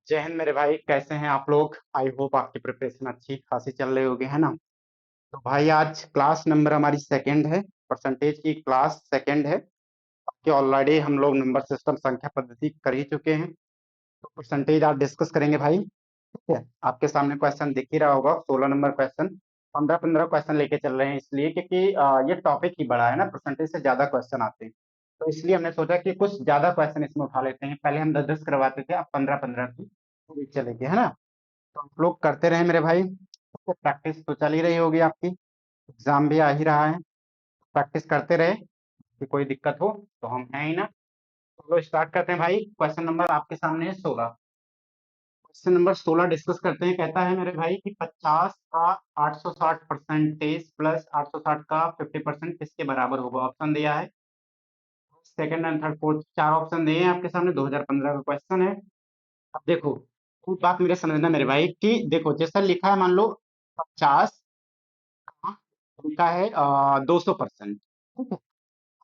जय हिंद मेरे भाई, कैसे हैं आप लोग? आई होप आपकी प्रिपरेशन अच्छी खासी चल रही होगी, है ना? तो भाई आज क्लास नंबर हमारी सेकंड है। परसेंटेज की क्लास सेकंड है। कि ऑलरेडी हम लोग नंबर सिस्टम संख्या पद्धति कर ही चुके हैं। तो परसेंटेज आज डिस्कस करेंगे भाई, ठीक है? आपके सामने क्वेश्चन दिख ही रहा होगा, 16 नंबर क्वेश्चन। 15-15 क्वेश्चन लेके चल रहे हैं, इसलिए क्योंकि ये टॉपिक ही बड़ा है ना, परसेंटेज से ज्यादा क्वेश्चन आते हैं। तो इसलिए हमने सोचा कि कुछ ज्यादा क्वेश्चन इसमें उठा लेते हैं। पहले हम 10-10 करवाते थे, अब 15-15 की पूरी चलेगी, है ना? तो आप लोग करते रहे मेरे भाई। तो प्रैक्टिस तो चल ही रही होगी आपकी, एग्जाम भी आ ही रहा है। प्रैक्टिस करते रहे कि कोई दिक्कत हो तो हम हैं ही ना। तो लो स्टार्ट करते हैं भाई। क्वेश्चन नंबर आपके सामने है 16। क्वेश्चन नंबर 16 डिस्कस करते हैं। कहता है मेरे भाई कि 50 का 860 परसेंटेज प्लस 860 का 50% किसके बराबर होगा? ऑप्शन दिया है, सेकंड एंड थर्ड फोर्थ, चार ऑप्शन दिए हैं आपके सामने। 2015 का क्वेश्चन है। अब देखो, एक बात मेरे समझना मेरे भाई कि देखो जैसा लिखा है, मान लो 50 का लिखा है 200%, ठीक है?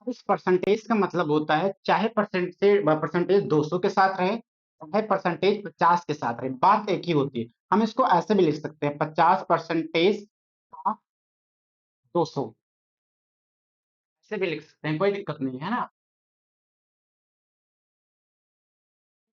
अब इस परसेंटेज का मतलब होता है चाहे परसेंटेज 200 के साथ रहे, चाहे परसेंटेज 50 के साथ रहे, बात एक ही होती है। हम इसको ऐसे भी लिख सकते हैं, 50% का 200, ऐसे भी लिख सकते हैं, कोई दिक्कत नहीं है ना।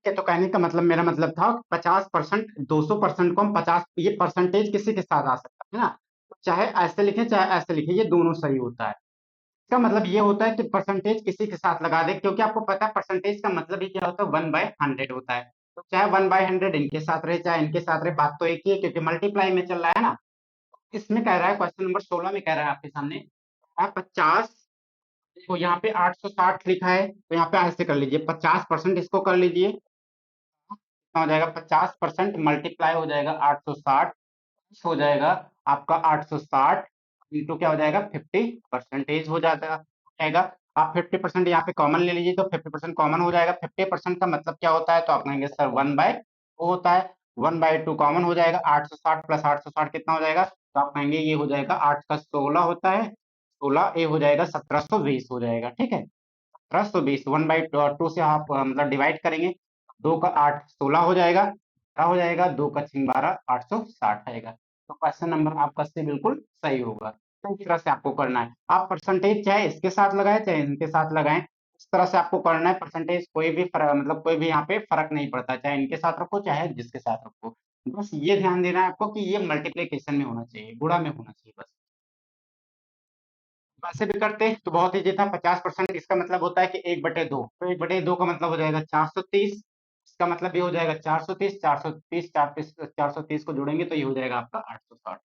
ये तो कहने का मतलब, मेरा मतलब था 50%, 200% को हम 50, ये परसेंटेज किसी के साथ आ सकता है ना। तो चाहे ऐसे लिखे चाहे ऐसे लिखे, ये दोनों सही होता है। इसका मतलब ये होता है कि परसेंटेज किसी के साथ लगा दे, क्योंकि आपको पता है परसेंटेज का मतलब ही क्या होता है, 1/100 होता है। तो चाहे 1/100 इनके साथ रहे चाहे इनके साथ रहे, बात तो एक ही है, क्योंकि मल्टीप्लाई में चल रहा है ना। इसमें कह रहा है, क्वेश्चन नंबर 16 में कह रहा है आपके सामने, आप 50, देखो यहाँ पे 860 लिखा है, तो यहाँ पे ऐसे कर लीजिए, 50% इसको कर लीजिए। कितना हो जाएगा? 50% मल्टीप्लाई हो जाएगा 860, हो जाएगा आपका 860 इंटू क्या हो जाएगा, 50% हो जाएगा। आप 50% यहाँ पे कॉमन ले लीजिए, तो 50% कॉमन हो जाएगा। 50% का मतलब क्या होता है? तो आप कहेंगे सर 1/2 होता है। 1/2 कॉमन हो जाएगा। 860 प्लस 860 कितना हो जाएगा? तो आप कहेंगे ये हो जाएगा 8 का 16 होता है, 16 ए हो जाएगा 1720 हो जाएगा, ठीक है? 1720 1/2 से आप मतलब डिवाइड करेंगे, 2 का 8 16 हो जाएगा, क्या हो जाएगा, 2 का 6 12 860 आएगा। तो क्वेश्चन नंबर आपका से बिल्कुल सही होगा। तो इस तरह से आपको करना है। आप परसेंटेज चाहे इसके साथ लगाएं चाहे इनके साथ लगाएं, इस तरह से आपको करना है। परसेंटेज कोई भी मतलब कोई भी यहाँ पे फर्क नहीं पड़ता, चाहे इनके साथ रखो चाहे जिसके साथ रखो। बस ये ध्यान देना है आपको कि ये मल्टीप्लीकेशन में होना चाहिए, गुणा में होना चाहिए बस। वैसे भी करते तो बहुत ईजी था। 50% इसका मतलब होता है कि 1/2, तो 1/2 का मतलब हो जाएगा 430। इसका मतलब ये हो जाएगा 430, 430 430 को जोड़ेंगे तो ये हो जाएगा आपका 860।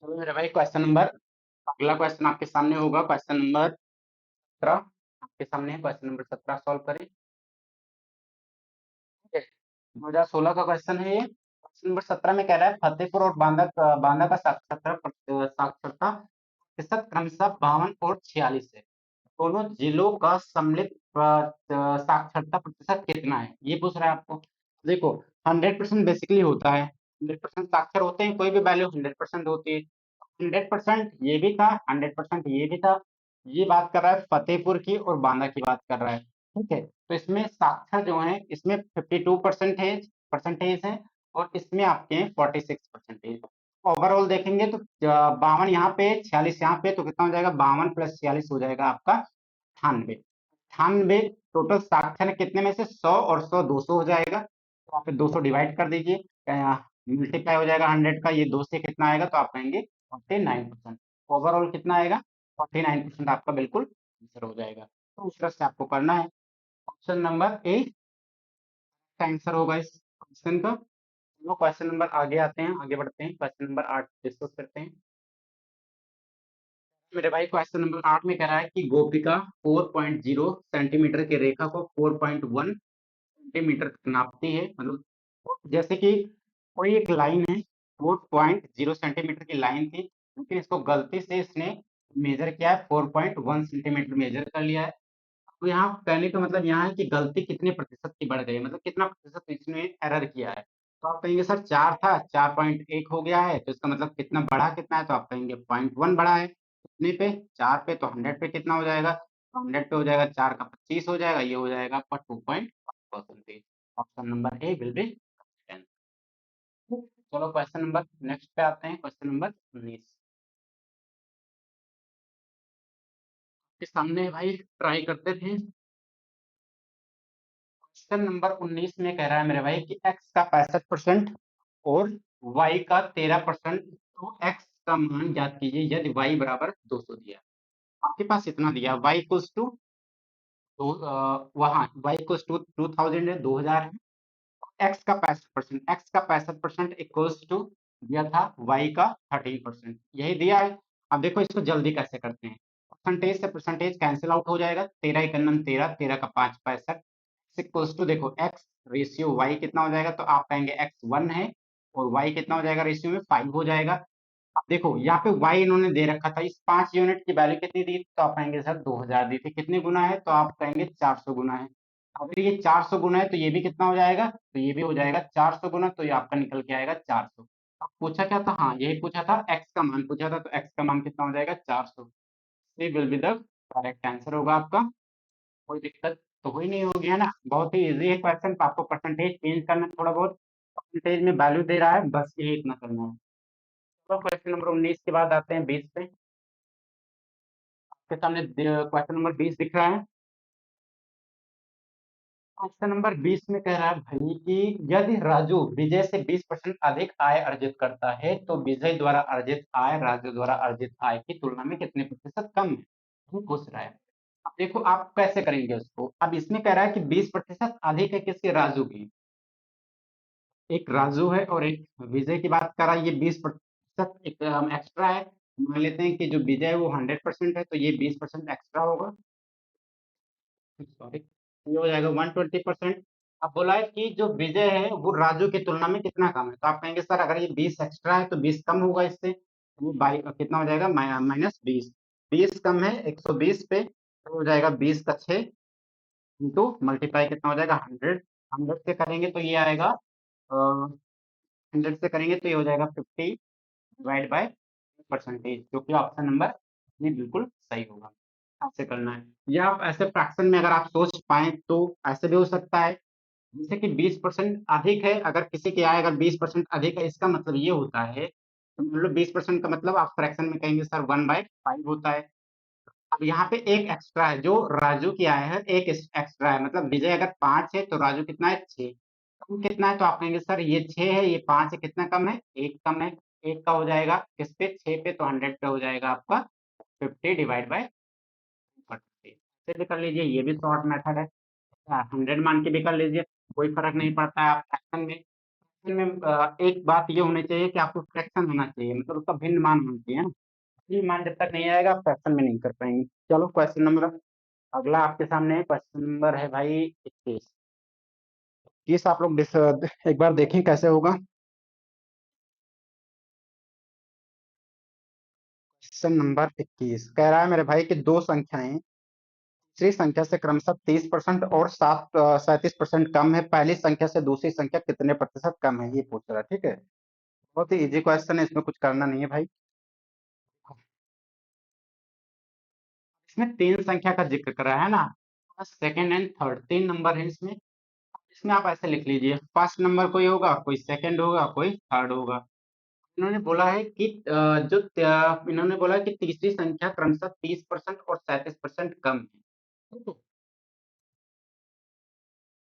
चलो मेरे भाई, क्वेश्चन नंबर, अगला क्वेश्चन आपके सामने होगा, क्वेश्चन नंबर 17 आपके सामने है। क्वेश्चन नंबर 17 सॉल्व करें, ठीक है? 2016 का क्वेश्चन है ये। क्वेश्चन नंबर 17 में कह रहा है फतेहपुर और बांदा का साक्षरता प्रतिशत क्रमशः 52 और 46 है। दोनों जिलों का सम्मिलित साक्षरता प्रतिशत कितना है, ये पूछ रहा है आपको। देखो, 100% बेसिकली होता है, 100% साक्षर होते हैं, कोई भी वैल्यू 100% होती है। 100% ये भी था, 100% ये भी था। ये बात कर रहा है फतेहपुर की और बांदा की बात कर रहा है, ठीक है? तो इसमें साक्षर जो है, इसमें 52 परसेंटेज है, और इसमें आपके हैं 46%। ओवरऑल देखेंगे तो 52 यहाँ पे 46 यहाँ पे, तो कितना हो जाएगा? 52 प्लस 46 हो जाएगा आपका 98। 98 टोटल साक्षर है, कितने में से? 100 और 100 200 हो जाएगा, तो आप 200 डिवाइड कर दीजिए, मल्टीप्लाई हो जाएगा 100 का, ये 2 से कितना आएगा? तो आप कहेंगे 49%। ओवरऑल कितना आएगा? 49% आपका बिल्कुल आंसर हो जाएगा। तो उस तरह से आपको करना है। ऑप्शन नंबर ए आंसर होगा इस क्वेश्चन का। चलो क्वेश्चन नंबर आगे आते हैं, आगे बढ़ते हैं, क्वेश्चन नंबर 8 डिस्कस करते हैं। मेरे भाई क्वेश्चन नंबर 8 में कह रहा है कि गोपिका 4.0 सेंटीमीटर की रेखा को 4.1 सेंटीमीटर तक नापती है। मतलब जैसे कि कोई एक लाइन है, 4.0 सेंटीमीटर की लाइन थी, लेकिन इसको गलती से इसने मेजर किया है, 4.1 सेंटीमीटर मेजर कर लिया है। तो यहाँ कहने का मतलब यहाँ है कि गलती कितने प्रतिशत की बढ़ गई, मतलब कितना प्रतिशत इसने एरर किया है। तो आप कहेंगे सर 4 था, 4.1 हो गया है, तो इसका मतलब कितना बढ़ा, कितना है? तो आप कहेंगे 0.1 बढ़ा है। कितने पे? 4 पे, तो 100 पे कितना हो जाएगा? 100 पे हो जाएगा 4 का 25 हो जाएगा, ये हो जाएगा आपका 2.5%। Option number A will be 10। चलो क्वेश्चन नंबर नेक्स्ट पे आते हैं, क्वेश्चन नंबर 19 के सामने है भाई, ट्राई करते थे। क्वेश्चन नंबर 19 में कह रहा है मेरे भाई कि x का 65% और y का 13%, तो x का मान ज्ञात कीजिए यदि y बराबर 200 दिया। आपके पास इतना दिया, y इक्वल्स टू, तो वहाँ y इक्वल्स टू 2000 है, 2000 है। एक्स का 65%, एक्स का 65% इक्वल्स टू दिया था वाई का 13%, यही दिया है। अब देखो इसको जल्दी कैसे करते हैं। परसेंटेज से परसेंटेज कैंसिल आउट हो जाएगा, 13 इकन्नम 13, 13 का 5 65, इक्वल्स टू देखो एक्स रेशियो वाई कितना हो जाएगा, तो आप कहेंगे एक्स 1 है और वाई कितना हो जाएगा रेशियो में 5 हो जाएगा। अब देखो यहाँ पे y इन्होंने दे रखा था, इस 5 यूनिट की वैल्यू कितनी दी, तो आप कहेंगे सर 2000 दी थी, कितने गुना है, तो आप कहेंगे 400 गुना है। अगर ये 400 गुना है तो ये भी कितना हो जाएगा, तो ये भी हो जाएगा 400 गुना, तो ये आपका निकल के आएगा 400। अब पूछा क्या था, हाँ यही पूछा था, x का मान पूछा था, तो x का मान कितना हो जाएगा 400। ये will be the correct answer होगा आपका। कोई दिक्कत तो हुई नहीं होगी, है ना, बहुत ही इजी है क्वेश्चन। आपको परसेंटेज चेंज करना है, थोड़ा बहुत परसेंटेज में वैल्यू दे रहा है, बस यही इतना करना है। तो क्वेश्चन नंबर 19 के बाद आते हैं 20 पे। आपके सामने क्वेश्चन नंबर 20 दिख रहा है। क्वेश्चन नंबर 20 में कह रहा है भाई कि यदि राजू विजय से 20% अधिक आय अर्जित करता है, तो विजय द्वारा अर्जित आय राजू द्वारा अर्जित आय की तुलना में कितने प्रतिशत कम है, ये पूछ रहा है। अब देखो आप कैसे करेंगे उसको। अब इसमें कह रहा है कि 20% अधिक है किसके, राजू की। एक राजू है और एक विजय की बात कर रहा है, ये 20% एक एक्स्ट्रा है। मान लेते हैं कि जो विजय है वो 100% है, तो ये 20% एक्स्ट्रा होगा, सॉरी, ये हो जाएगा 120%। अब बोला है कि जो विजय है वो राजू की तुलना में कितना कम है, तो आप कहेंगे सर अगर ये 20 एक्स्ट्रा है तो 20 कम होगा इससे, तो बाई कितना हो जाएगा, -20। 20 कम है 120 पे, तो हो जाएगा 20 का 6 इंटू मल्टीप्लाई कितना हो जाएगा 100। 100 से करेंगे तो ये आएगा, 100 से करेंगे तो ये हो जाएगा 50 डिवाइड बाय परसेंटेज, जो कि ऑप्शन नंबर ये बिल्कुल सही होगा। ऐसे करना है, या आप ऐसे फ्रैक्शन में अगर आप सोच पाए तो ऐसे भी हो सकता है। जैसे कि 20% अधिक है, अगर किसी की आय अगर 20% अधिक है, इसका मतलब ये होता है, तो मान लो 20% का मतलब आप फ्रैक्शन में कहेंगे सर 1/5 होता है। अब यहाँ पे एक एक्स्ट्रा है, जो राजू की आय है एक एक्स्ट्रा है, मतलब विजय अगर 5 है तो राजू कितना है 6, कम कितना है, तो आप कहेंगे सर ये 6 है, ये 5 है, कितना कम है, एक कम है। एक का हो जाएगा किस पे, 6 पे, तो 100 पे हो जाएगा आपका 50 डिवाइड बाय 40। ऐसे भी कर लीजिए, ये भी शॉर्ट मेथड है। 100 मान के भी कर लीजिए, कोई फर्क नहीं पड़ता है। आप फ्रैक्शन में, एक बात ये होनी चाहिए कि आपको फ्रैक्शन होना चाहिए, मतलब उसका भिन्न मान होना चाहिए ना। ये मान जब तक नहीं आएगा आप फ्रैक्शन में नहीं कर पाएंगे। चलो क्वेश्चन नंबर अगला आपके सामने है, क्वेश्चन नंबर है भाई 21। इक्कीस आप लोग एक बार देखें कैसे होगा। क्वेश्चन नंबर 21 कह रहा है मेरे भाई कि दो संख्याएं तीसरी संख्या से क्रमशः 30% और 37% कम है, पहली संख्या से दूसरी संख्या कितने प्रतिशत कम है, ये पूछ रहा है। ठीक है, बहुत ही इजी क्वेश्चन है, इसमें कुछ करना नहीं है भाई। इसमें तीन संख्या का जिक्र करा है ना, सेकंड एंड थर्ड तीन नंबर है इसमें। इसमें आप ऐसे लिख लीजिए, फर्स्ट नंबर कोई होगा, कोई सेकंड होगा, कोई थर्ड होगा। इन्होंने बोला है कि इन्होंने बोला है कि तीसरी संख्या क्रमशः 30% और 37% कम है। तो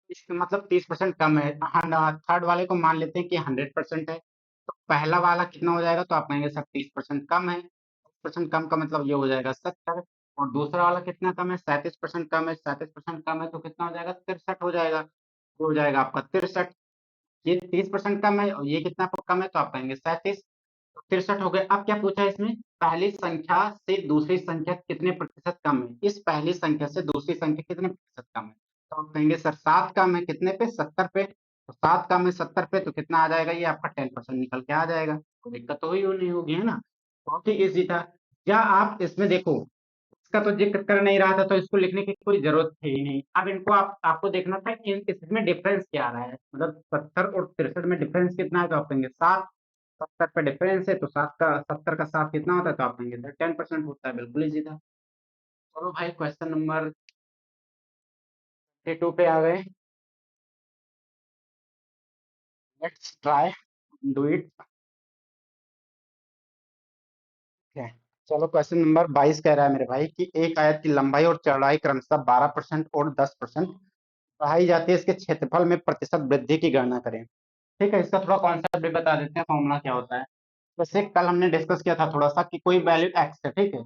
इसका मतलब 30% कम है। थर्ड वाले को मान लेते हैं कि 100% है, तो पहला वाला कितना हो जाएगा, तो आप कहेंगे सर 30% कम है। 30% कम का मतलब ये हो जाएगा 70, और दूसरा वाला कितना कम है, 37% कम है। 37% कम है तो कितना हो जाएगा, 63 हो जाएगा, तो हो जाएगा आपका 63। ये 30% कम है और ये कितना कम है, तो आप कहेंगे 37, तो 63 हो गए। अब क्या पूछा है इसमें, पहली संख्या से दूसरी संख्या कितने प्रतिशत कम है, इस पहली संख्या से दूसरी संख्या कितने प्रतिशत कम है, तो आप कहेंगे सर 7 कम है, कितने पे, 70 पे, तो 7 कम है 70 पे, तो कितना आ जाएगा, ये आपका 10% निकल के आ जाएगा। कोई दिक्कत तो हुई नहीं होगी, है ना, बहुत ही ईजी था। या आप इसमें देखो, इसका तो जिक्र कर नहीं रहा था, तो इसको लिखने की कोई जरूरत थी ही नहीं। अब इनको आपको देखना था कि इसमें डिफरेंस क्या आ रहा है, मतलब 70 और 63 में डिफरेंस कितना है, तो आप कहेंगे 7। 70 पे डिफरेंस है, तो 70 का 7 कितना होता है, तो आप कहेंगे सर 10% होता है, बिल्कुल इजी था। चलो भाई क्वेश्चन नंबर 22 पे आ गए। Let's try do it. चलो क्वेश्चन नंबर 22 कह रहा है मेरे भाई कि एक आयत की लंबाई और चौड़ाई क्रमशः 12% और 10% बढ़ाई जाती है, इसके क्षेत्रफल में प्रतिशत वृद्धि की गणना करें। ठीक है, इसका थोड़ा कॉन्सेप्ट भी बता देते हैं, फॉर्मूला क्या होता है। जैसे कल हमने डिस्कस किया था थोड़ा सा कि कोई वैल्यू एक्स है, ठीक है,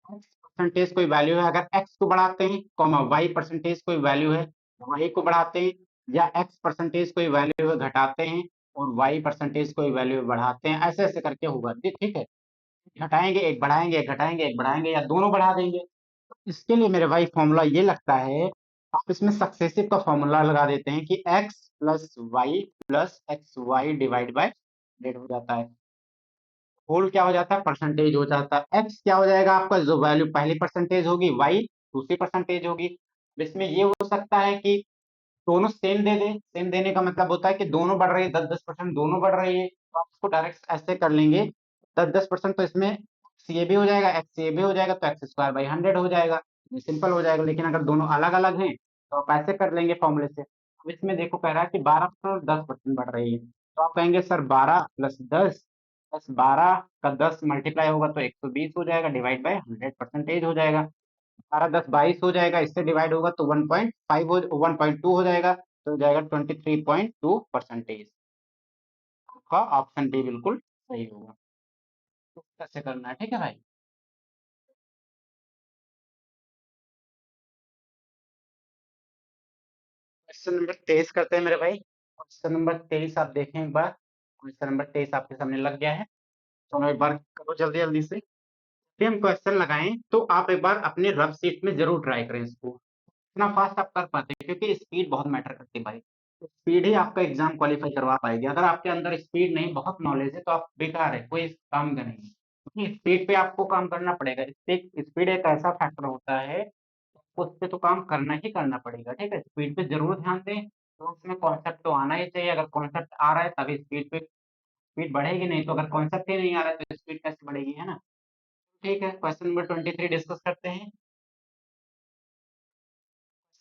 एक्स परसेंटेज कोई वैल्यू है, अगर एक्स को बढ़ाते हैं, कॉमा वाई परसेंटेज कोई वैल्यू है, वाई को बढ़ाते हैं, या एक्स परसेंटेज कोई वैल्यू है घटाते हैं, और वाई परसेंटेज कोई वैल्यू बढ़ाते हैं, ऐसे ऐसे करके होगा, ठीक है। घटाएंगे एक, बढ़ाएंगे एक, घटाएंगे एक, बढ़ाएंगे, या दोनों बढ़ा देंगे। इसके लिए मेरे भाई फॉर्मूला ये लगता है, आप इसमें सक्सेसिव का फॉर्मूला लगा देते हैं कि x plus y divide by 100 हो जाता है। होल क्या हो जाता है, परसेंटेज हो जाता है। x क्या हो जाएगा आपका, जो वैल्यू पहली परसेंटेज होगी, y दूसरी परसेंटेज होगी। इसमें ये हो सकता है कि दोनों सेम दे दे, सेम देने का मतलब होता है कि दोनों बढ़ रही है, 10-10% दोनों बढ़ रही है, तो आप इसको डायरेक्ट ऐसे कर लेंगे, 10-10%, तो इसमें x ये भी हो जाएगा, x ये भी हो जाएगा, तो एक्स स्क्वायर बाई 100 हो जाएगा, ये सिंपल हो जाएगा। लेकिन अगर दोनों अलग अलग हैं तो आप ऐसे कर लेंगे फॉर्मूले से। अब इसमें देखो कह रहा है कि 12% और 10% बढ़ रही है, तो आप कहेंगे सर 12 प्लस 10 प्लस 12 का 10 मल्टीप्लाई होगा तो 120 हो जाएगा, डिवाइड बाई 100 परसेंटेज हो जाएगा। 12 10 22 हो जाएगा, इससे डिवाइड होगा तो 1.5 हो 1.2 हो जाएगा, तो हो जाएगा 23.2%। आपका ऑप्शन बी बिल्कुल सही होगा। तो कैसे करना है, ठीक है भाई। क्वेश्चन नंबर 23 करते हैं मेरे भाई। क्वेश्चन नंबर 23 आप देखें एक बार। क्वेश्चन नंबर 23 आपके सामने लग गया है, तो एक बार करो जल्दी जल्दी से। फिर हम क्वेश्चन लगाएं तो आप एक बार अपने रफ शीट में जरूर ट्राई करें इसको, इतना फास्ट आप कर पाते हैं, क्योंकि स्पीड बहुत मैटर करती है भाई। स्पीड ही आपका एग्जाम क्वालिफाई करवा पाएगी। अगर आपके अंदर स्पीड नहीं, बहुत नॉलेज है, तो आप बेकार है, कोई काम का नहीं। क्योंकि स्पीड पे आपको काम करना पड़ेगा। स्पीड एक ऐसा फैक्टर होता है, उस पे तो काम करना ही करना पड़ेगा, ठीक है। स्पीड पे जरूर ध्यान दें, तो उसमें कॉन्सेप्ट तो आना ही चाहिए। अगर कॉन्सेप्ट आ रहा है तभी स्पीड पे स्पीड बढ़ेगी, नहीं तो अगर कॉन्सेप्ट ही नहीं आ रहा है तो स्पीड कैसे बढ़ेगी, है ना। ठीक है, क्वेश्चन नंबर 23 डिस्कस करते हैं।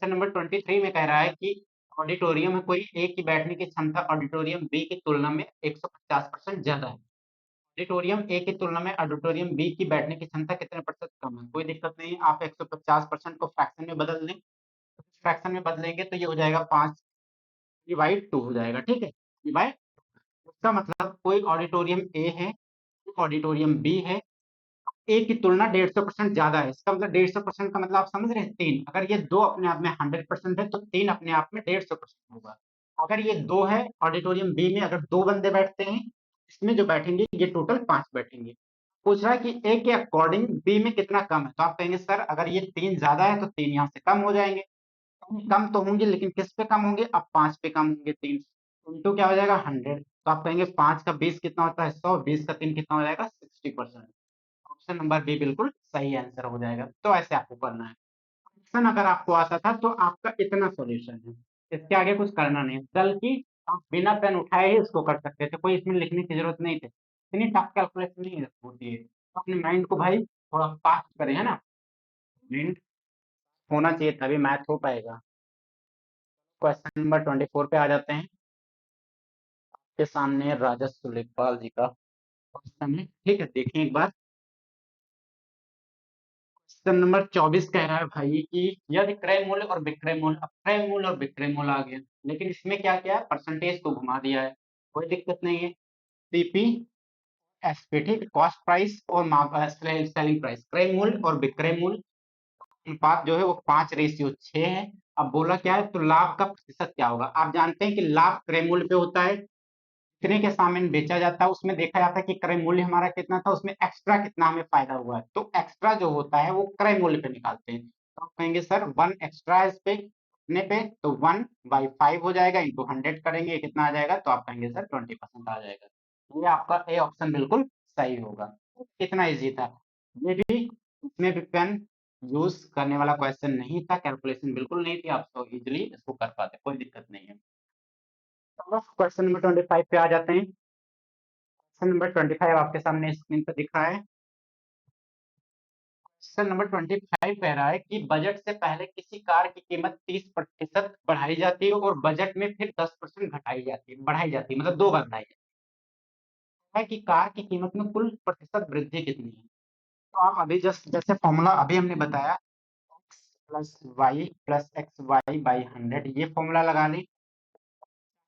क्वेश्चन नंबर 23 में कह रहा है कि ऑडिटोरियम में कोई ए की बैठने की क्षमता ऑडिटोरियम बी की तुलना में 150% ज्यादा है। ऑडिटोरियम ए की तुलना में ऑडिटोरियम बी की बैठने की क्षमता कितने प्रतिशत कम है। कोई दिक्कत नहीं है, आप 150% को फ्रैक्शन में बदल दें। फ्रैक्शन में बदलेंगे तो ये हो जाएगा 5 डिवाइड 2 हो जाएगा, ठीक है, डिवाइड। इसका मतलब कोई ऑडिटोरियम ए है, ऑडिटोरियम बी है, ए की तुलना 150% ज्यादा है। इसका मतलब 150% का मतलब आप समझ रहे हैं, 3। अगर ये दो अपने आप में 100% है तो 3 अपने आप में 150% होगा। अगर ये दो है, ऑडिटोरियम बी में अगर दो बंदे बैठते हैं, इसमें जो बैठेंगे ये टोटल 5 बैठेंगे। पूछ रहा है कि ए के अकॉर्डिंग बी में कितना कम है, तो आप कहेंगे सर अगर ये 3 ज्यादा है तो 3 यहाँ से कम हो जाएंगे। कम तो होंगे, लेकिन किस पे कम होंगे, अब 5 पे कम होंगे। 3 इंटू क्या हो जाएगा, 100, तो आप कहेंगे 5 का 20 कितना होता है, 100, 20 का 3 कितना हो जाएगा, 60%। ऑप्शन नंबर बी बिल्कुल सही आंसर हो जाएगा। तो ऐसे आपको करना है। ऑप्शन अगर आपको आता था तो आपका इतना सॉल्यूशन है, इसके आगे कुछ करना नहीं, बल्कि आप बिना पेन उठाए ही इसको कर सकते थे, कोई इसमें लिखने की जरूरत नहीं थी। इतनी टफ कैलकुलेशन नहीं होती है, तो अपने माइंड को भाई थोड़ा फास्ट करें, है ना। माइंड होना चाहिए तभी मैथ हो पाएगा। क्वेश्चन नंबर 24 पे आ जाते हैं। के सामने राजस्व लेखपाल जी का क्वेश्चन है, ठीक है, देखें एक बार। क्वेश्चन नंबर 24 कह रहा है भाई कि यदि क्रय मूल्य और विक्रय मूल्य, अब क्रय मूल्य और विक्रय मूल्य आ गया, लेकिन इसमें क्या क्या है, परसेंटेज को घुमा दिया है। कोई दिक्कत नहीं है। पीपी एसपी, ठीक, कॉस्ट प्राइस और सेलिंग प्राइस, क्रय मूल्य और विक्रय मूल्य अनुपात जो है वो 5:6 है। अब बोला क्या है, तो लाभ का प्रतिशत क्या होगा। आप जानते हैं कि लाभ क्रय मूल्य पे होता है, कितने के सामान बेचा जाता है, उसमें देखा जाता है कि क्रय मूल्य हमारा कितना था, उसमें एक्स्ट्रा कितना हमें फायदा हुआ है, तो एक्स्ट्रा जो होता है वो क्रय मूल्य पे निकालते हैं। तो आप कहेंगे सर 1 एक्स्ट्रा है इस पे, कितने पे, तो 1/5 हो जाएगा, इंटू 100 करेंगे कितना आ जाएगा, तो आप कहेंगे सर 20% आ जाएगा। ये आपका ए ऑप्शन बिल्कुल सही होगा। कितना इजी था ये भी। इसमें भी पेन यूज करने वाला क्वेश्चन नहीं था, कैलकुलेशन बिल्कुल नहीं थी, आप तो इजिली इसको कर पाते, कोई दिक्कत नहीं है। क्वेश्चन नंबर 25 पे आ जाते हैं। क्वेश्चन नंबर 25 आपके सामने स्क्रीन पर दिख रहा है। क्वेश्चन नंबर 25 कह रहा है कि बजट से पहले किसी कार की कीमत 30% बढ़ाई जाती है और बजट में फिर 10% घटाई जाती है, बढ़ाई जाती है, मतलब 2 बार बढ़ाई जाती है कि कार की कीमत में कुल प्रतिशत वृद्धि कितनी है। तो आप अभी जस्ट जैसे फॉर्मूला अभी हमने बताया, x plus y plus x y by 100, ये फॉर्मूला लगा लें।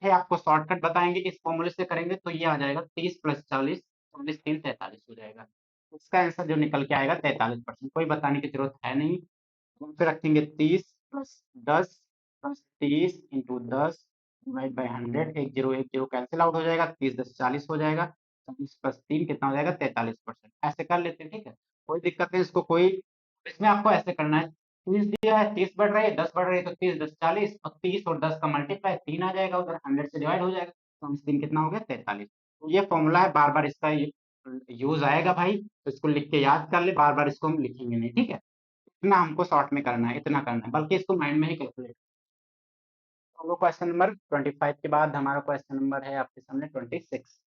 है आपको शॉर्टकट बताएंगे, इस फॉर्मूले से करेंगे तो ये आ जाएगा 30 प्लस 40, 40 3 43 हो जाएगा। इसका आंसर जो निकल के आएगा 43%, कोई बताने की जरूरत है नहीं। फिर रखेंगे 30 plus 10 plus 30 into 10 divide by 100, एक जीरो कैंसिल आउट हो जाएगा, 30 10 40 हो जाएगा, 40 प्लस 3 कितना हो जाएगा 43%। ऐसे कर लेते हैं, ठीक है, कोई दिक्कत नहीं इसको कोई। इसमें आपको ऐसे करना है, 30 दिया है, 30 बढ़ रही है, 10 बढ़ रही है, तो 30 10 40, और 30 और 10 का मल्टीप्लाई 3 आ जाएगा, उधर 100 से डिवाइड हो जाएगा, तो इस दिन कितना हो गया 43। तो ये फॉर्मूला है, बार बार इसका यूज आएगा भाई, तो इसको लिख के याद कर ले, बार बार इसको हम लिखेंगे नहीं, ठीक है। इतना हमको शॉर्ट में करना है, इतना करना है, बल्कि इसको माइंड में ही कैलकुलेट। चलो क्वेश्चन नंबर 25 के बाद हमारा क्वेश्चन नंबर है आपके सामने 26।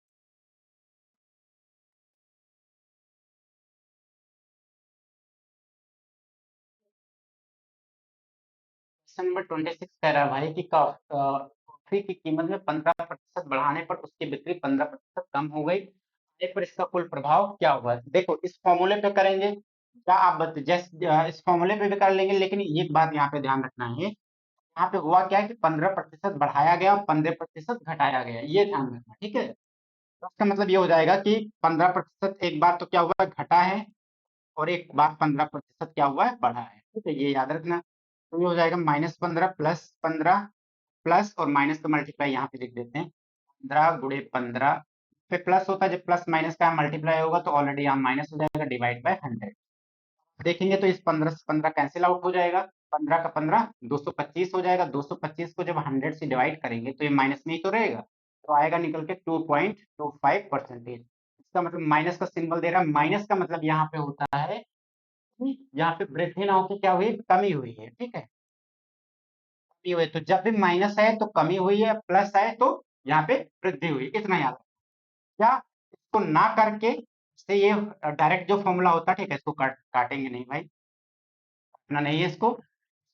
क्वेश्चन नंबर 26 कह रहा है भाई कि कॉफी की कीमत में 15% बढ़ाने पर उसकी बिक्री 15% कम हो गई, आय पर इसका कुल प्रभाव क्या हुआ। देखो इस फॉर्मूले पे करेंगे, क्या आप जैसे इस फॉर्मूले पे भी कर लेंगे, लेकिन एक बात यहाँ पे ध्यान रखना है, यहाँ पे हुआ क्या है कि 15% बढ़ाया गया और 15% घटाया गया, ये ध्यान रखना, ठीक है। तो इसका मतलब ये हो जाएगा कि 15% एक बार तो क्या हुआ है घटा है, और एक बार 15% क्या हुआ है बढ़ा है, ठीक है, ये याद रखना। तो ये हो जाएगा -15 प्लस 15, प्लस और माइनस का मल्टीप्लाई यहाँ पे लिख देते हैं, 15 गुणे 15, फिर प्लस होता है, जब प्लस माइनस का मल्टीप्लाई होगा तो ऑलरेडी यहाँ माइनस हो जाएगा, डिवाइड बाय 100। देखेंगे तो इस 15 से 15 कैंसिल आउट हो जाएगा, 15 का 15 225 हो जाएगा, 225 को जब 100 से डिवाइड करेंगे तो ये माइनस में ही तो रहेगा, तो आएगा निकल के 2.25%। इसका मतलब माइनस का सिंबल दे रहा है, माइनस का मतलब यहाँ पे होता है कि यहाँ पे वृद्धि ना होकर क्या हुई, कमी हुई है, ठीक है, कमी हुई। तो जब भी माइनस है तो कमी हुई है, प्लस है तो यहाँ पे वृद्धि हुई, इतना याद रखना। क्या इसको ना करके से ये डायरेक्ट जो फॉर्मूला होता है, ठीक है, इसको काटेंगे नहीं भाई, काटना नहीं है इसको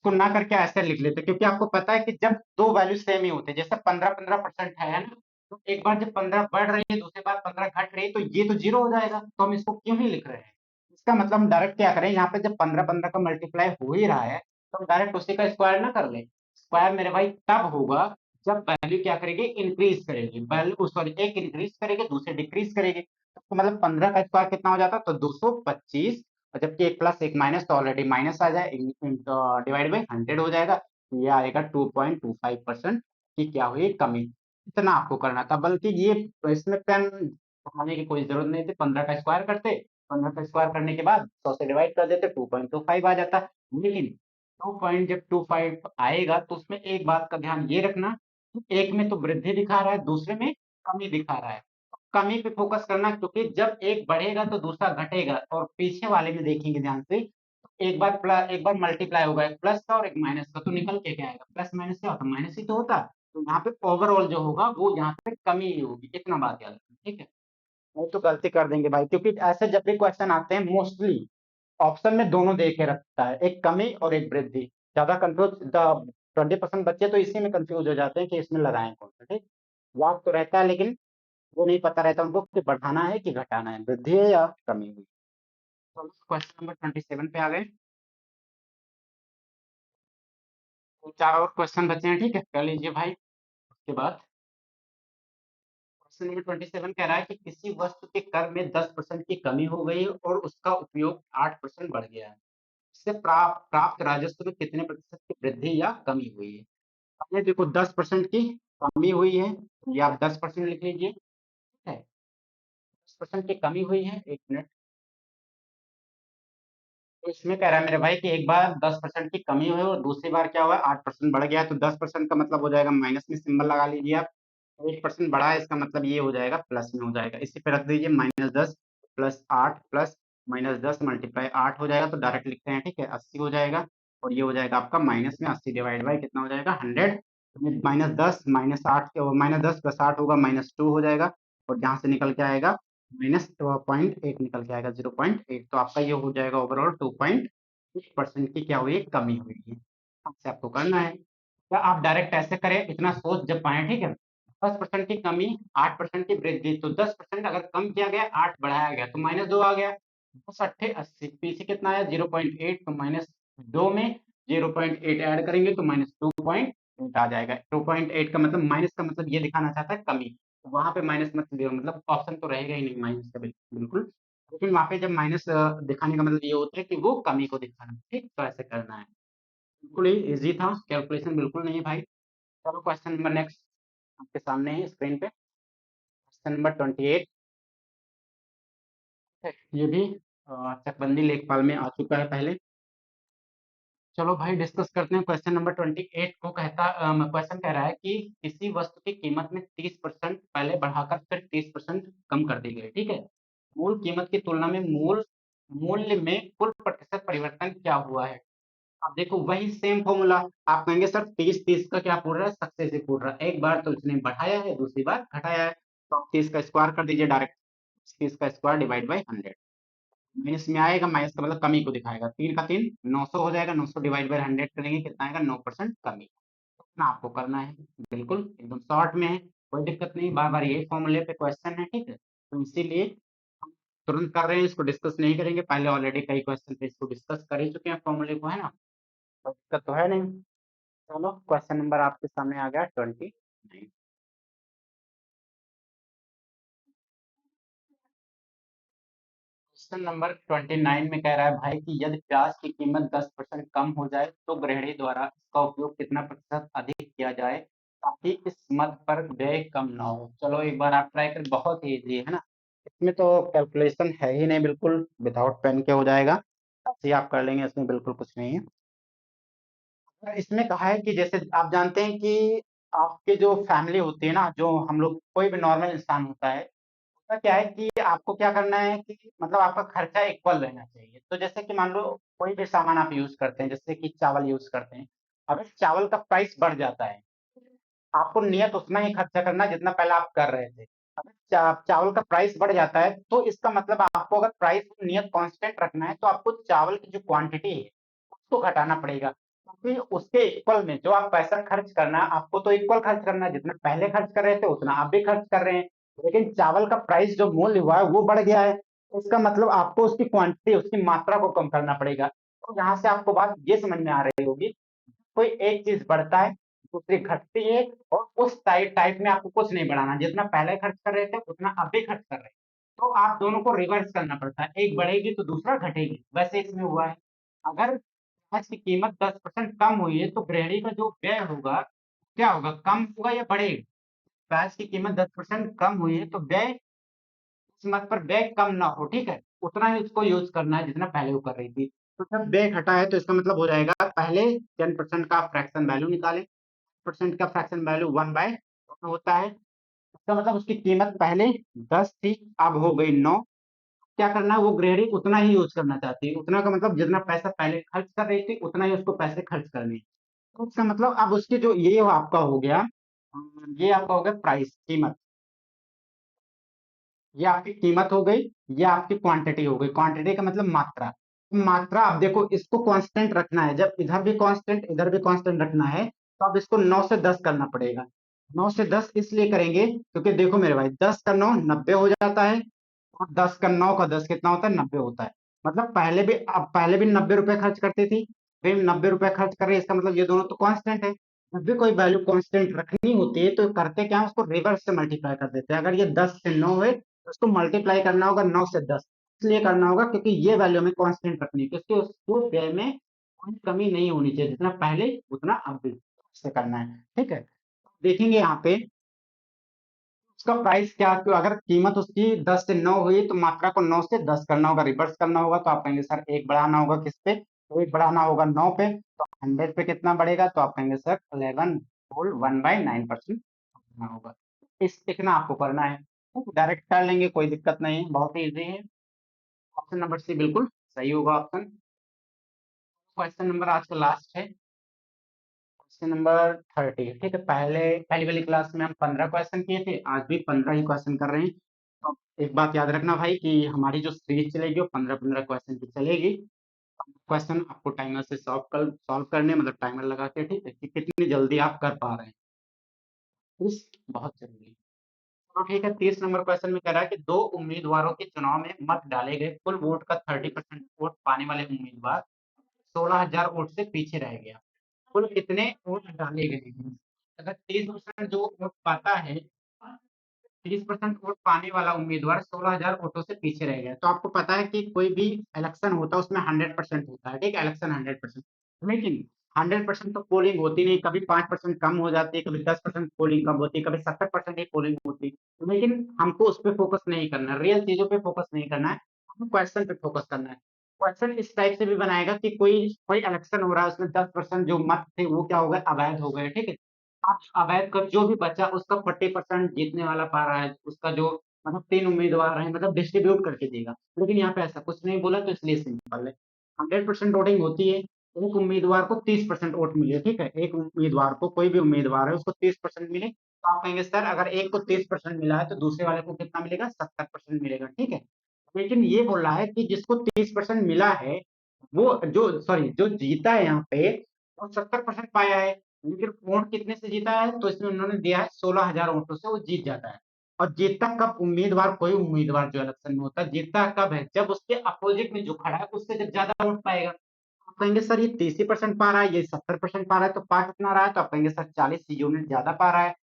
ना करके ऐसे लिख लेते, क्योंकि आपको पता है कि जब दो वैल्यू सेम ही होते हैं, जैसे 15-15% है ना, तो एक बार जब 15 बढ़ रही है, दूसरी बार 15 घट रही है, तो ये तो जीरो हो जाएगा, तो हम इसको क्यों ही लिख रहे हैं। इसका मतलब हम डायरेक्ट क्या करें, यहाँ पे जब 15-15 का मल्टीप्लाई हो ही रहा है, तो हम डायरेक्ट उसी का स्क्वायर ना कर ले। स्क्वायर मेरे भाई तब होगा जब वैल्यू क्या करेगी, इंक्रीज करेगी, वैल्यू सॉरी, एक इंक्रीज करेगी दूसरे डिक्रीज करेगी, तो मतलब 15 का स्क्वायर कितना हो जाता है, तो 225, और जबकि एक प्लस एक माइनस तो ऑलरेडी माइनस आ जाए, डिवाइड बाई 100 हो जाएगा, तो ये आएगा 2.25% की क्या हुई कमी। इतना आपको करना था, बल्कि ये इसमें पेन उठाने की कोई जरूरत नहीं थी, 15 का स्क्वायर करते, 15 का स्क्वायर करने के बाद 100 से डिवाइड कर देते, 2.25 आ जाता। लेकिन 2.25 आएगा तो उसमें एक बात का ध्यान ये रखना, एक में तो वृद्धि दिखा रहा है, दूसरे में कमी दिखा रहा है, कमी पे फोकस करना, क्योंकि जब एक बढ़ेगा तो दूसरा घटेगा, और पीछे वाले में देखेंगे ध्यान से, एक बार प्लस एक बार मल्टीप्लाई होगा, एक प्लस का और एक माइनस का, तो निकल के क्या आएगा, प्लस माइनस क्या होता, माइनस ही तो होता। तो यहाँ पे ओवरऑल जो होगा वो यहाँ पे कमी ही होगी, इतना बात याद रखना, ठीक है। नहीं तो गलती कर देंगे भाई, क्योंकि ऐसे जब भी क्वेश्चन आते हैं मोस्टली ऑप्शन में दोनों दे के रखता है, एक कमी और एक वृद्धि। ज्यादा कंफ्यूज 20% बच्चे तो इसी में कंफ्यूज हो जाते हैं कि इसमें लगाएं कौन सा, ठीक। याद तो रहता है, लेकिन वो नहीं पता रहता उनको कि बढ़ाना है कि घटाना है, वृद्धि है या कमी हुई। तो क्वेश्चन नंबर 27 पे आ गए, तो चार और क्वेश्चन बचे हैं, ठीक है, कर लीजिए भाई। उसके बाद क्वेश्चन नंबर 27 कह रहा है कि किसी वस्तु के कर में 10% की कमी हो गई और उसका उपयोग 8% बढ़ गया है, इससे प्राप्त प्राप्त राजस्व में कितने प्रतिशत की वृद्धि या कमी हुई है। अब ये देखो 10% की कमी हुई है, ये आप 10% लिख लीजिए, ठीक है, 10% की कमी हुई है, एक मिनट। तो इसमें कह रहा है मेरे भाई कि एक बार 10% की कमी हुई और दूसरी बार क्या हुआ 8% बढ़ गया है, तो 10% का मतलब हो जाएगा माइनस में सिंबल लगा लीजिए आप, 8% बढ़ा है, इसका मतलब ये हो जाएगा प्लस में हो जाएगा, इसी पे रख दीजिए, -10 प्लस 8 प्लस -10 मल्टीप्लाई 8 हो जाएगा, तो डायरेक्ट लिखते हैं, ठीक है, 80 हो जाएगा, और ये हो जाएगा आपका माइनस में 80 डिवाइड बाई कितना हो जाएगा 100, -10 -8 -10 प्लस 8 होगा -2 हो जाएगा, और जहाँ से निकल के आएगा माइनस 0.8 निकल के आएगा, 0.8। तो आपका ये हो जाएगा ओवरऑल 2.8% की क्या हुई है, कमी हुई है। आपसे आपको करना है, या आप डायरेक्ट ऐसे करें, इतना सोच जब पाए, ठीक है। 10% की कमी, 8% की वृद्धि, तो 10% अगर कम किया गया, 8 बढ़ाया गया तो -2 आ गया। 10 × 8 = 80, पीछे कितना आया 0.8, तो -2 में 0.8 ऐड करेंगे तो -2.8 आ जाएगा। 2.8 का मतलब, माइनस का मतलब ये दिखाना चाहता है कमी, वहां पे माइनस मत दियो, मतलब ऑप्शन तो रहेगा ही नहीं माइनस का, बिल्कुल। लेकिन वहां पे जब माइनस दिखाने का मतलब ये होता है कि वो कमी को दिखाना, ठीक, तो ऐसे करना है। बिल्कुल ही इजी था, कैलकुलेशन बिल्कुल नहीं है भाई। चलो क्वेश्चन नंबर नेक्स्ट आपके सामने है स्क्रीन पे, क्वेश्चन नंबर 28। ये भी चकबंदी लेखपाल में आ चुका है पहले। चलो भाई डिस्कस करते हैं क्वेश्चन नंबर 28 को। क्वेश्चन कह रहा है कि किसी वस्तु की कीमत में 30% पहले बढ़ाकर फिर 30% कम कर दी गई, ठीक है। मूल कीमत की तुलना में मूल्य में कुल प्रतिशत परिवर्तन क्या हुआ है। अब देखो वही सेम फॉर्मूला, आप कहेंगे सर 30 का क्या पूछ रहा है, सक्सेसिव पूछ रहा है। एक बार तो इसने बढ़ाया है, दूसरी बार घटाया है, तो आप 30 का स्क्वायर कर दीजिए डायरेक्ट। 30 का स्क्वायर डिवाइड बाई 100, माइनस में आएगा, माइनस का मतलब कमी को दिखाएगा। 3 का 3 900 हो जाएगा, 900 डिवाइड बाई 100 करेंगे, कितना आएगा 9% कमी। इतना आपको करना है, बिल्कुल एकदम शॉर्ट में है, कोई दिक्कत नहीं। बार बार यही फॉर्मूले पे क्वेश्चन है, ठीक है, तो इसीलिए हम तुरंत कर रहे हैं, इसको डिस्कस नहीं करेंगे। पहले ऑलरेडी कई क्वेश्चन पे इसको डिस्कस कर ही चुके हैं फॉर्मूले को, है ना, कोई दिक्कत तो है नहीं। चलो क्वेश्चन नंबर आपके सामने आ गया 29। क्वेश्चन नंबर 29 में कह रहा है भाई कि यदि प्याज की कीमत 10% कम हो जाए तो गृहिणी द्वारा इसका उपयोग कितना प्रतिशत अधिक किया जाए ताकि इस मद पर व्यय कम ना हो। चलो एक बार आप ट्राई करें, बहुत ही इजी है ना, इसमें तो कैलकुलेशन है ही नहीं, बिल्कुल विदाउट पेन के हो जाएगा, ऐसे ही आप कर लेंगे, इसमें बिल्कुल कुछ नहीं है। इसमें कहा है कि जैसे आप जानते हैं कि आपके जो फैमिली होती है ना, जो हम लोग कोई भी नॉर्मल इंसान होता है, उसका क्या है कि आपको क्या करना है कि मतलब आपका खर्चा इक्वल रहना चाहिए। तो जैसे कि मान लो कोई भी सामान आप यूज करते हैं, जैसे कि चावल यूज करते हैं, अगर चावल का प्राइस बढ़ जाता है, आपको नियत उतना ही खर्चा करना जितना पहले आप कर रहे थे। अगर चावल का प्राइस बढ़ जाता है तो इसका मतलब आपको अगर प्राइस नियत कांस्टेंट रखना है तो आपको चावल की जो क्वांटिटी है उसको घटाना पड़ेगा, क्योंकि उसके इक्वल में जो आप पैसा खर्च करना है, आपको तो इक्वल खर्च करना है, जितना पहले खर्च कर रहे थे उतना आप भी खर्च कर रहे हैं। लेकिन चावल का प्राइस जो मूल्य हुआ है वो बढ़ गया है, तो इसका मतलब आपको उसकी क्वांटिटी, उसकी मात्रा को कम करना पड़ेगा। तो यहाँ से आपको बात ये समझ में आ रही होगी, कोई एक चीज बढ़ता है, दूसरी घटती है, और उस टाइप टाइप में आपको कुछ नहीं बढ़ाना, जितना पहले खर्च कर रहे थे उतना अब भी खर्च कर रहे हैं। तो आप दोनों को रिवर्स करना पड़ता है, एक बढ़ेगी तो दूसरा घटेगी, वैसे इसमें हुआ है। अगर प्याज की कीमत 10% कम हुई है तो गृहिणी का जो व्यय होगा क्या होगा, कम होगा या बढ़ेगा। प्याज की कीमत 10% कम हुई है तो व्यय, इस मत पर व्यय कम ना हो, ठीक है, उतना ही उसको यूज करना है जितना पहले वो कर रही थी। तो जब व्यय घटा है तो इसका मतलब हो जाएगा, पहले 10% का फ्रैक्शन वैल्यू निकालें, परसेंट का फ्रैक्शन वैल्यू 1/, होता है। इसका मतलब उसकी कीमत पहले 10 थी, अब हो गई 9। क्या करना है, वो गृहिणी उतना ही यूज करना चाहती है, उतना का मतलब जितना पैसा पहले खर्च कर रही थी उतना ही उसको पैसे खर्च करने हैं। तो इसका मतलब अब उसकी जो ये आपका हो गया, ये आपका हो गया प्राइस, कीमत, ये आपकी कीमत हो गई, ये आपकी क्वांटिटी हो गई। क्वांटिटी का मतलब मात्रा, मात्रा अब देखो इसको कांस्टेंट रखना है, जब इधर भी कांस्टेंट इधर भी कांस्टेंट रखना है तो अब इसको 9 से 10 करना पड़ेगा। 9 से 10 इसलिए करेंगे क्योंकि देखो मेरे भाई, 10 का 9 90 हो जाता है, और 10 का 9 का 10 कितना होता है, 90 होता है। मतलब पहले भी 90 रुपए खर्च करती थी, फिर 90 रुपए खर्च कर रही है, इसका मतलब ये दोनों तो कांस्टेंट है। जब भी कोई वैल्यू कांस्टेंट रखनी होती है तो करते क्या है, उसको रिवर्स से मल्टीप्लाई कर देते हैं। अगर ये 10 से 9 है तो उसको मल्टीप्लाई करना होगा 9 से 10, इसलिए करना होगा क्योंकि ये वैल्यू हमें कांस्टेंट रखनी है, क्योंकि उसको व्यय में कोई कमी नहीं होनी चाहिए, जितना पहले उतना अब भी, से करना है, ठीक है। देखेंगे यहाँ पे उसका प्राइस क्या, तो अगर कीमत उसकी 10 से 9 हुई तो मात्रा को 9 से 10 करना होगा, रिवर्स करना होगा। तो आप कहेंगे सर एक बढ़ाना होगा किस पे, तो एक बढ़ाना होगा 9 पे, तो 100 पे कितना बढ़ेगा, तो आप कहेंगे सर 11 होल 1/9% करना होगा। इस इतना आपको करना है, डायरेक्ट कर लेंगे, कोई दिक्कत नहीं है, बहुत ही इजी है। ऑप्शन नंबर सी बिल्कुल सही होगा ऑप्शन। क्वेश्चन नंबर आज का लास्ट है, क्वेश्चन नंबर 30, ठीक है। पहली वाली क्लास में हम 15 क्वेश्चन किए थे, आज भी 15 ही क्वेश्चन कर रहे हैं। तो एक बात याद रखना भाई कि हमारी जो सीरीज चलेगी वो 15-15 क्वेश्चन की चलेगी। क्वेश्चन आपको टाइमर से सॉल्व करने मतलब टाइमर लगा के, ठीक है, कि कितनी जल्दी आप कर पा रहे हैं। इस बहुत जरूरी। तो ठीक है, 30 नंबर क्वेश्चन में कह रहा है कि दो उम्मीदवारों के चुनाव में मत डाले गए, कुल वोट का 30% वोट पाने वाले उम्मीदवार 16,000 वोट से पीछे रह गया। कुल कितने वोट डाले गए हैं? अगर 30% जो वोट पाता है, 30% वोट पाने वाला उम्मीदवार 16,000 वोटों से पीछे रह गया। तो आपको पता है कि कोई भी इलेक्शन होता है उसमें 100% होता है, ठीक है, इलेक्शन 100%। लेकिन 100% तो पोलिंग होती नहीं, कभी 5% कम हो जाती है, कभी 10% पोलिंग कम होती है, कभी 70% ही पोलिंग होती है। लेकिन हमको उस पर फोकस नहीं करना है, रियल चीजों पे फोकस नहीं करना है, हमको क्वेश्चन पे फोकस करना है। क्वेश्चन इस टाइप से भी बनाएगा कि कोई कोई इलेक्शन हो रहा है, उसमें 10% जो मत थे वो क्या हो गए, अवैध हो गए, ठीक है। आप अवैध कर जो भी बचा उसका 40% जीतने वाला पा रहा है, उसका जो मतलब 3 उम्मीदवार हैं मतलब डिस्ट्रीब्यूट करके देगा। लेकिन यहाँ पे ऐसा कुछ नहीं बोला, तो इसलिए सिंपल है। 100% वोटिंग होती है, एक उम्मीदवार को 30% वोट मिले, ठीक है, एक उम्मीदवार को, कोई भी उम्मीदवार है उसको 30% मिले, तो आप कहेंगे सर अगर एक को 30% मिला है तो दूसरे वाले को कितना मिलेगा, 70% मिलेगा, ठीक है। लेकिन ये बोल रहा है कि जिसको 30% मिला है वो जो सॉरी जो जीता है यहाँ पे वो 70% पाया है। लेकिन वोट कितने से जीता है, तो इसमें उन्होंने दिया है 16,000 वोटों से वो जीत जाता है। और जीतता कब उम्मीदवार, कोई उम्मीदवार जो इलेक्शन में होता है जीतता कब है, जब उसके अपोजिट में जो खड़ा है उससे जब ज्यादा वोट पाएगा। आप कहेंगे सर ये 30% पा रहा है, ये 70% पा रहा है, तो पा कितना रहा है, तो आप कहेंगे सर 40 यूनिट ज्यादा पा रहा है।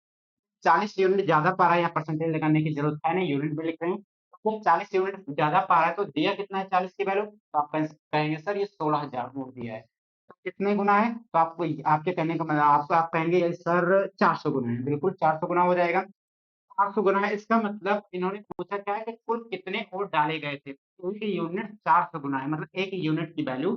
40 यूनिट ज्यादा पा रहा है, यहाँ परसेंटेज लगाने की जरूरत है नहीं, यूनिट में लिख रहे हैं। तो 40 यूनिट ज्यादा पा रहा है तो दिया कितना है 40 की वैल्यू, तो आप कहेंगे सर ये 16,000 वोट दिया है। तो कितने गुना है, तो आपको आपके कहने का मतलब आपको आप कहेंगे सर 400 गुना है, बिल्कुल 400 गुना हो जाएगा। 400 गुना है, इसका मतलब इन्होंने पूछा क्या है कि कुल कितने वोट डाले गए थे, तो एक यूनिट 400 गुना है, मतलब एक यूनिट की वैल्यू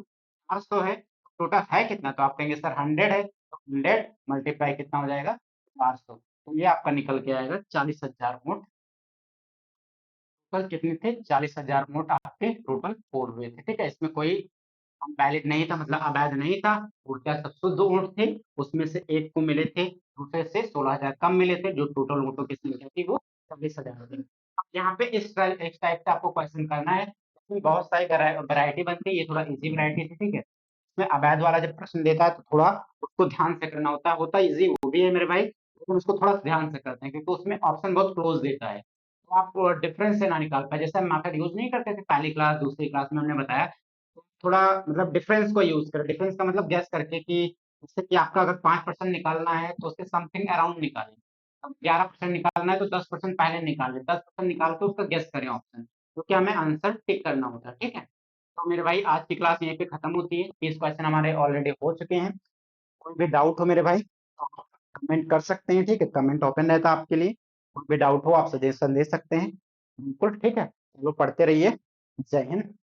400 है। टोटल है कितना, तो आप कहेंगे सर 100 है, तो 100 मल्टीप्लाई कितना हो जाएगा, 400। तो ये आपका निकल के आएगा 40,000 वोट। टोटल कितने थे, 40,000 वोट आपके टोटल पोल हुए थे, ठीक है। इसमें कोई वैलिड नहीं था, मतलब अवैध नहीं था। ऊर्जा सब शुद्ध वोट थे, उसमें से एक को मिले थे, दूसरे से 16,000 कम मिले थे, जो टोटल वोटों की संख्या थी वो 40,000 थी। अब यहाँ पे इस टाइप से आपको क्वेश्चन करना है। इसमें बहुत सारी वैरायटी बनती है, ये थोड़ा इजी वैरायटी थी, ठीक है। इसमें अवैध वाला जब प्रश्न देता है तो थोड़ा उसको ध्यान से करना होता है इजी वो भी है मेरे भाई, लेकिन उसको थोड़ा ध्यान से करते हैं क्योंकि उसमें ऑप्शन बहुत क्लोज देता है, तो आप डिफरेंस से ना निकाल पाए। जैसे हम मेथड यूज नहीं करते थे पहली क्लास दूसरी क्लास में, हमने बताया थोड़ा मतलब डिफरेंस को यूज करें। डिफरेंस का मतलब गैस करके कि जैसे कि आपका अगर 5% निकालना है तो उसके समथिंग अराउंड निकालें। अब 11% निकालना है तो 10% पहले निकालें, 10% निकाल के उसका गैस करें ऑप्शन, क्योंकि हमें आंसर टिक करना होता है, ठीक है। तो मेरे भाई आज की क्लास यहीं पे खत्म होती है, 30 क्वेश्चन हमारे ऑलरेडी हो चुके हैं। कोई भी डाउट हो मेरे भाई तो आप कमेंट कर सकते हैं, ठीक है, कमेंट ओपन रहता है आपके लिए। कोई भी डाउट हो आप सजेशन दे सकते हैं, बिल्कुल ठीक है। चलो पढ़ते रहिए। जय हिंद।